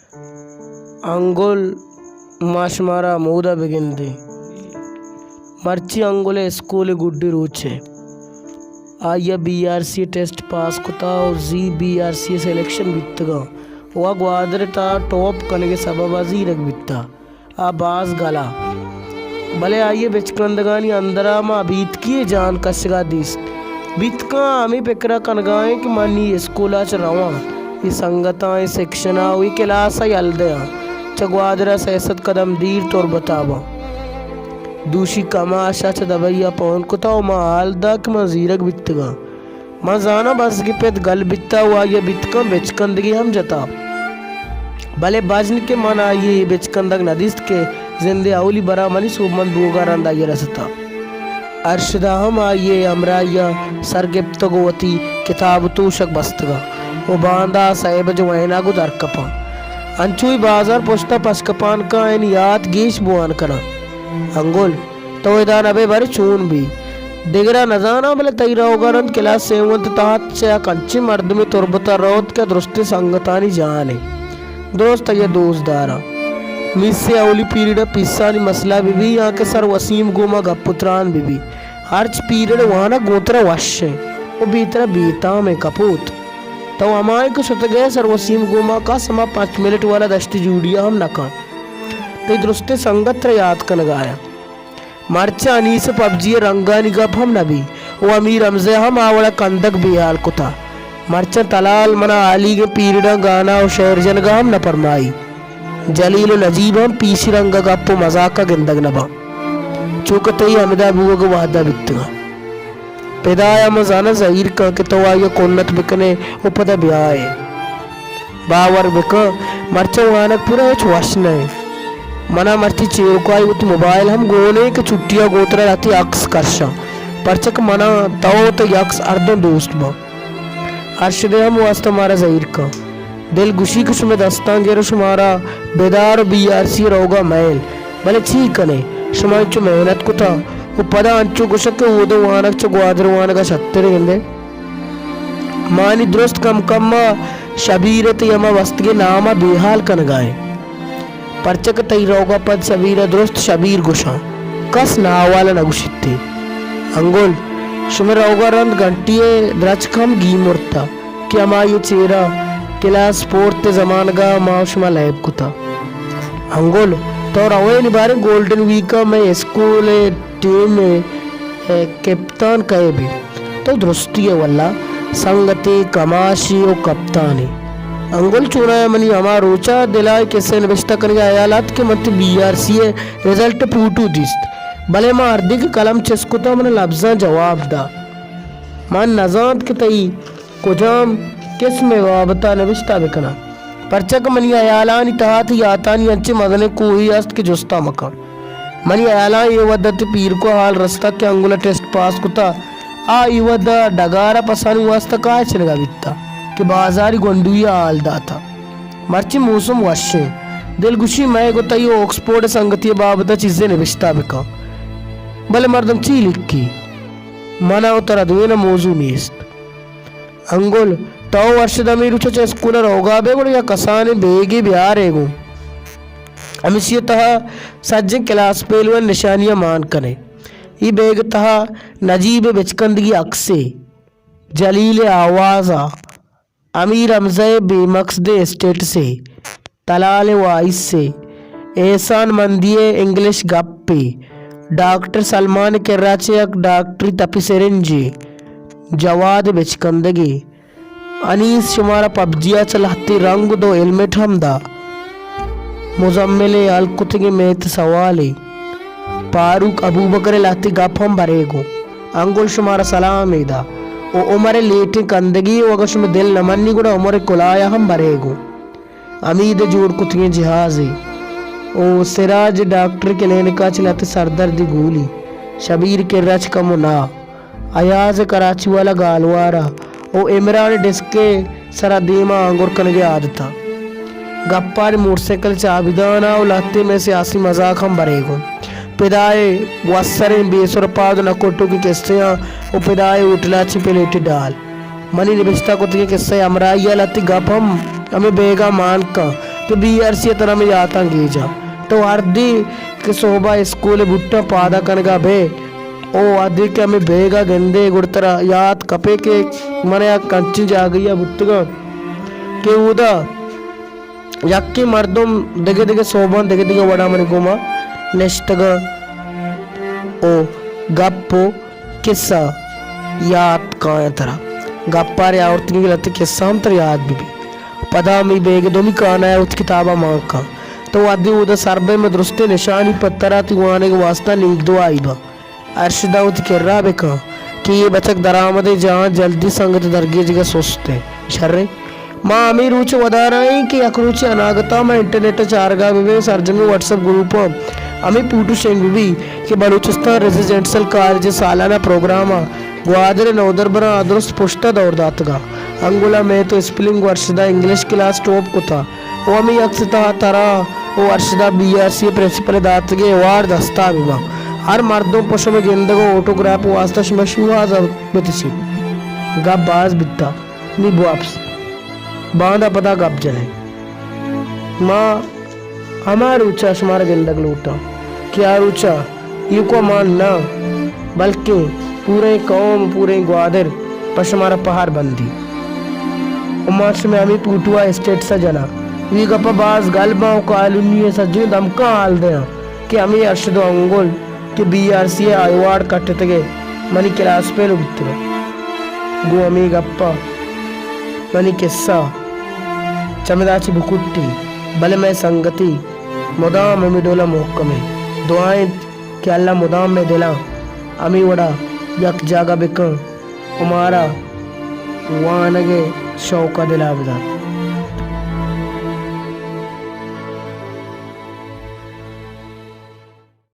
अंगुल माशमारा मूदा बिगिंदी मर्ची अंगुले स्कूल गुड्डी रूचे आया BRC test pass कुता और जी बीआरसी सिलेक्शन बित्तगा वा ग्वादरता टॉप कनगे सबब अजीरक बित्ता आ बाज गला भले आइए बेचकंदगानी अंदरा मा बीत किए जान कसगा दिस बितका आमी पेकरा कनगाए कि मानी स्कूला च रवा ये संगता ये सेक्शना हुई क्लास यलदया चगवादरा सैसत कदम दीर तोर बतावा दूशी कमाशा च दबैया पौन कुता मा आलदा कि मा जीरक बित्तगा मा जाना बस की पेद गल बित्ता हुआ ये बितका बेचकंदगी हम जता भले बाजन के मन आइए बेचकंदग नदिस्त के जिंदे औली बरा मनी सुमन बूगारंदा ये रसता अर्शदा हम आइए अमराया सरगिप्त गोवती किताब तूशक बस्तगा वो बांदा साहेब जो वहना गु दरकपा अंचुई बाजार पोस्ता पशकपान का इन याद गीश बुआन करा अंगुल तो इदान अबे बारे चून भी दिगरा नजाना भले तैरा होगारंत क्लास सेवंत तात से कंची मर्द में तुरबता रोत के दृष्टि संगतानी जाने दोस्त ये दोस्तदारा मिस्से अवली पीरियड पिस्सानी मसला बीबी यहाँ के सर वसीम गुमा गपुत्रान बीबी हर्च पीरियड वहाँ ना गोत्रा वश्य वो बीतरा बीता में कपूत तो हमारे को सुत गए सर वसीम गुमा का समा 5 मिनट वाला दस्ती जूड़िया हम नका तो दृष्टि संगत याद कर लगाया मर्चा अनीस पबजी रंगा निगप हम नबी वो अमीर रमजे हम आवड़ा कंदक बिहाल कुता मर्चा तलाल मना आली के पीरियड गाना और शेर जनगा हम न परमाई जलील नजीब हम पीसी रंगा गप्पो मजाक का गिंदग नबा चूकते ही हमिदा बुआ को वादा बित्तगा पेदाया मजाना जहीर का के तो आया कोन्नत बिकने उपदा ब्याए बावर बिक मर्चा वानक पूरा छवाशना है मना मर्ची चेर को आई उत मोबाइल हम गोने के छुट्टियां गोतरा रहती अक्स करशा परचक मना तो यक्स अर्धो दोस्त बा अर्शदे हम वास्ता मारा जहीर का दिल गुशी कुछ में दस्तां गेरो शुमारा बेदार बीआरसी रोगा मैल भले ठीक कने शुमाई चो मेहनत को था वो पदा अंचो गुशक के वो दो वानक चो ग्वादर वानक शत्तर हिंदे मानी दुरुस्त कम कम्मा शबीरत यमा वस्त के नामा बेहाल कन गाए परचक तई रोगा पद शबीर दुरुस्त शबीर गुशा कस नावाला नगुशित्ते अंगुल शुमे रोगा रंद घंटिये द्रच कम गी मुर्ता क्या मा ये चेरा क्लास 4 जमान का माशमा लैब कुता अंगुल तो रवे निबारे गोल्डन वीक में स्कूल टीम में कैप्टन कहे भी तो दृष्टि है वल्ला संगति कमाशी और कप्तानी अंगुल चुना मनी हमारा रोचा दिलाए कैसे निविष्टा करके आयालात के मत बीआरसी रिजल्ट पूटू दिस्त भले मां अर्धिक कलम चस्कुता मन लफ्जा जवाब दा मान नजात के तई कुजाम किस में वाबता नविष्टा बिकना परचक मनी अयालानी तहात यातानी अंचे मदने कोई अस्त के जुस्ता मका मनी अयाला ये वदत पीर को हाल रस्ता के अंगुला टेस्ट पास कुता आ इवद डगारा पसानी वास्ता का चलेगा बित्ता कि बाजारी गोंडुया हाल दाता मर्ची मौसम वश्य दिल गुशी मैं को तई ऑक्सफोर्ड संगति बाबता चीजें निविष्टा बिका भले मर्दम ची लिखी मना उतर अद्वेना मौजू नीस्त अंगुल तो वर्षद मीरु चचे स्कूल रोगा बेगुड़ या कसाने बेगी बिहार एगु अमिसिय तहा सज्जन क्लास पेलवन निशानियां मान करे ये बेग तहा नजीब बेचकंदगी अक्से जलील आवाजा अमीर अमज़े बेमकसद स्टेट से तलाल वाइस से एहसान मंदिये इंग्लिश गप्पे डॉक्टर सलमान कराचे डॉक्टरी तपिसरेंजे जवाद बेचकंदगी अनीस शुमारा पबजिया चलाती रंग दो हेलमेट हमदा मुजम्मिले अलकुतगे मेत सवाले फारूक अबू बकर लाती गप हम भरेगो अंगुल शुमारा सलाम एदा ओ उमरे लेटे कंदगी वगश में दिल नमन्नी गुड़ा उमरे कुलाया हम भरेगो अमीद जोड़ कुतगे जहाजे ओ सिराज डॉक्टर के लेने का चलाते सरदर्दी गोली शबीर के रच कमुना अयाज कराची वाला गालवारा ओ इमरान डिस्के सरा दीमा अंगुर कनगे आदता गप्पार मोटरसाइकिल चाबिदाना और लाते में सियासी मजाक हम भरेगो पिदाए वसरे बेसुर पाद नकोटो की किस्से ओ पिदाए उठला छिपेलेटी डाल मनी निबिस्ता को तिके किस्से अमराइया लाती गप हम हमें बेगा मान का कि BRC तरह में जाता गीजा तो अर्दी कि सोबा स्कूल बुट्टा पादा कनगा बे ओ आदि के हमें बेगा गंदे गुड़तरा याद कपे के मने कंची जा गई बुट्टगा के उदा यक्की मर्दम दिगे दिगे सोबन दिगे दिगे वड़ा मने गोमा नेक्स्ट गा ओ गप्पो किस्सा याद काया तरह गप्पार यावर्तनी गलत किस्सा हम तर याद भी पदा मी बेग दोमी काना है उस किताबा मां का तो आदि उदा सरबे में दुरुस्ते निशानी पत्तरा तिवाने के वास्ता नीक दो आई बा अर्शदा उत किर्रा बेका कि ये बचक दरामदे जहाँ जल्दी संगत दरगे जगह सोचते शर्रे माँ अमी रुचि वधा रही कि अकरुचि अनागता में इंटरनेट चारगा विवे सर्जमी व्हाट्सएप ग्रुप अमी पूटू शेंग भी कि बलूचिस्तान रेजिडेंशियल कॉलेज सालाना प्रोग्राम ग्वादर नौदरबरा अदरुस्त पुष्टा दौर दातगा अंगुला में तो स्पेलिंग वर्षदा इंग्लिश क्लास टॉप को था वो अमी अक्सता तरा वो वर्षदा BRC प्रिंसिपल दातगे अवार्ड दस्ता विवा हर मर्दों पशु में गेंदगो ऑटोग्राफ वास्ता मशहूर बितसी गप बाज बिता नी वापस बांधा पता गप जले माँ हमार ऊंचा शुमार गेंदग लूटा क्या ऊंचा यू को मान ना बल्कि पूरे कौम पूरे ग्वादर पशमारा पहाड़ बंदी उमाश में हमें पूटुआ स्टेट से जना वी गप्पा बाज गलबाओं का आलुनिये सज्जू दमका हाल दे कि हमें अर्शदो अंगुल कि BRC अवार्ड कट्टे तगे मनी क्लास पे लुबित गो हमें गप्पा मनी किस्सा चमदाची बुकुट्टी भले मैं संगति मुदाम में डोला मोक्का में दुआएं कि अल्लाह मुदाम में दिला अमी वड़ा यक जागा बिकं हमारा वानगे शौका दिला बदा